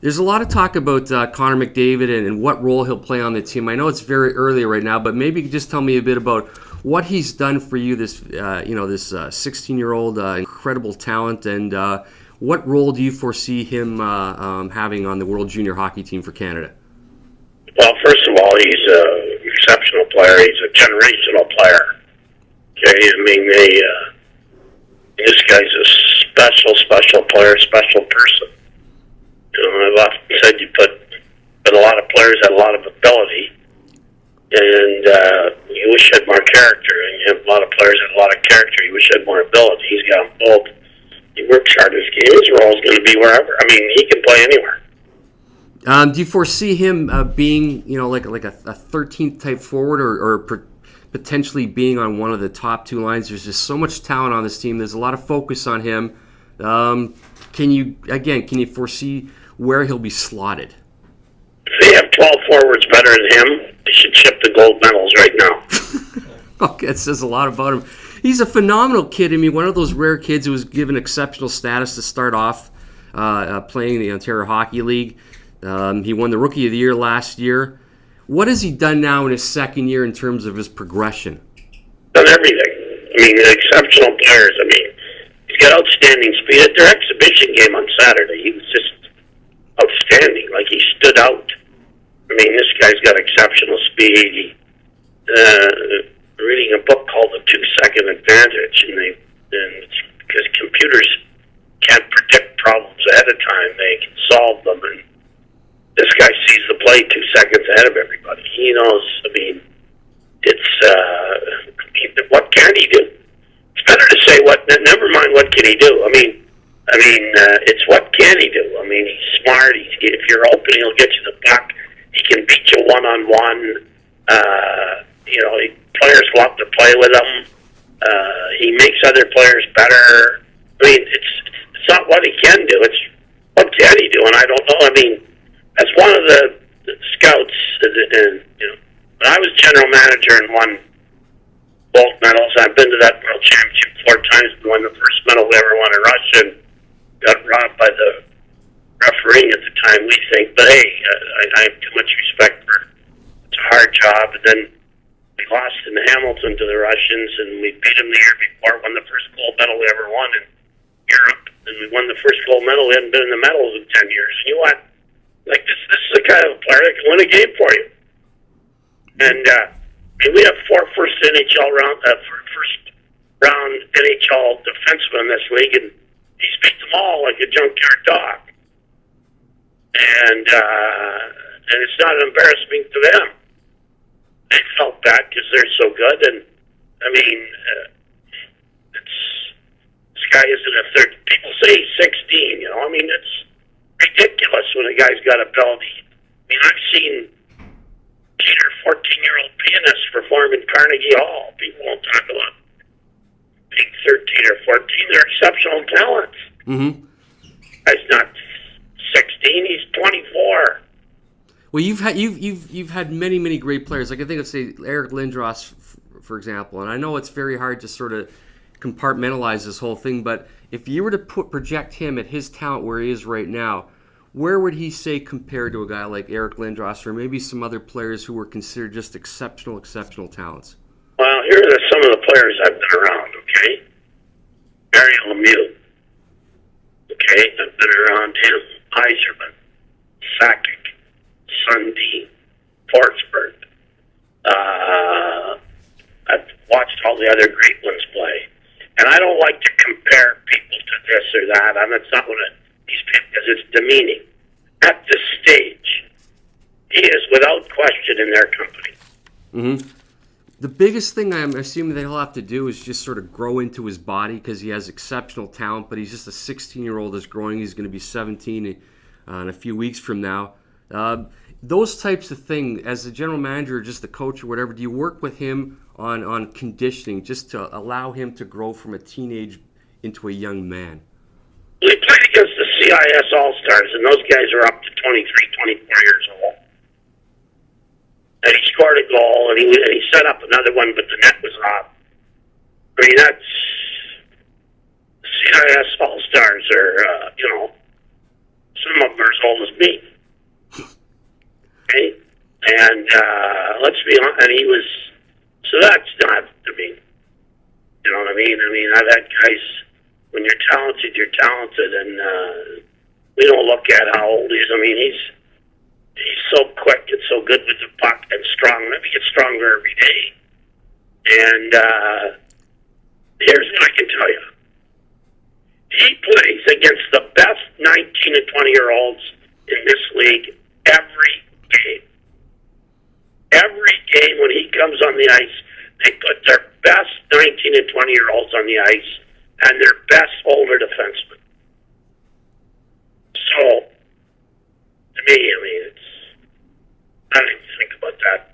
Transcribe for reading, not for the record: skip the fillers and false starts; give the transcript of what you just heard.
There's a lot of talk about Connor McDavid and what role he'll play on the team. I know it's very early right now, but maybe you could just tell me a bit about what he's done for you. This 16-year-old incredible talent, and what role do you foresee him having on the World Junior Hockey Team for Canada? Well, first of all, he's an exceptional player. He's a generational player. Okay, I mean, this guy's a special player, special person. You know, I've often said but a lot of players had a lot of ability, and you wish you had more character. And you have a lot of players had a lot of character. You wish you had more ability. He's got them both. He works hard. His role is going to be wherever. I mean, he can play anywhere. Do you foresee him being, like a 13th type forward, or potentially being on one of the top two lines? There's just so much talent on this team. There's a lot of focus on him. Can you foresee where he'll be slotted? If they have 12 forwards better than him, they should ship the gold medals right now. Okay, that says a lot about him. He's a phenomenal kid. I mean, one of those rare kids who was given exceptional status to start off playing in the Ontario Hockey League. He won the Rookie of the Year last year. What has he done now in his second year in terms of his progression? Done everything. I mean, exceptional players. I mean, he's got outstanding speed. At their exhibition game on Saturday, he was just outstanding. Like, he stood out. I mean, this guy's got exceptional speed. Reading a book called The 2-Second Advantage, and it's because computers can't predict problems ahead of time. They can solve them, and this guy sees the play 2 seconds ahead of everybody. He knows. I mean, what can he do? It's better to say never mind what can he do. I mean, it's what can he do. I mean, he's smart. If you're open, he'll get you the puck. He can beat you one-on-one. Players love to play with him. He makes other players better. I mean, it's not what he can do. It's what can he do, and I don't know. I mean, as one of the scouts, and when I was general manager and won gold medals, I've been to that World Championship 4 times and won the first medal we ever won in Russia, and got robbed by the refereeing at the time, we think. But hey, I have too much respect for it. It's a hard job. And then we lost in Hamilton to the Russians, and we beat them the year before, won the first gold medal we ever won in Europe, and we won the first gold medal. We hadn't been in the medals in 10 years. And you know what? Like, this is the kind of player that can win a game for you. And we have 4 first round NHL defensemen in this league, and he's beat them all like a junkyard dog. And it's not embarrassing to them. They felt bad because they're so good. And I mean, this guy isn't a third. People say he's 16. I mean, it's ridiculous when a guy's got ability. I mean, I've seen Peter, 14-year-old pianist, perform in Carnegie Hall. People won't talk about being 13 or 14. They're exceptional talents. Mm-hmm. Guy's not 16. He's 24. Well, you've had many great players. Like, I think of, say, Eric Lindros, for example. And I know it's very hard to sort of compartmentalize this whole thing, but if you were to project him at his talent where he is right now, where would he say compared to a guy like Eric Lindros, or maybe some other players who were considered just exceptional talents? Well, here are some of the players I've been around, okay? Barry Lemieux, okay? I've been around him. Yzerman, Sakic, Sundin, Forsberg. I've watched all the other great ones play. And I don't like to compare people to this or that. It's not one of these people, because it's demeaning. At this stage, he is without question in their company. Mm-hmm. The biggest thing I'm assuming that he'll have to do is just sort of grow into his body, because he has exceptional talent, but he's just a 16-year-old that's growing. He's going to be 17 in a few weeks from now. Those types of things, as a general manager or just a coach or whatever, do you work with him on conditioning just to allow him to grow from a teenage into a young man? We played against the CIS All-Stars, and those guys are up to 23, 24 years old. And he scored a goal, and he set up another one, but the net was off. I mean, that's CIS All-Stars are, Some of them are as old as me. Okay? And let's be honest, and he was, so that's not, I mean, you know what I mean? I mean, I've had guys, when you're talented, and we don't look at how old he is. I mean, he's so quick and so good with the puck and strong. I mean, he gets stronger every day. And here's what I can tell you. He plays against the best 19 and 20-year-olds in this league every game. Every game when he comes on the ice, they put their best 19 and 20-year-olds on the ice and their best older defensemen. So, to me, I mean, I don't even think about that.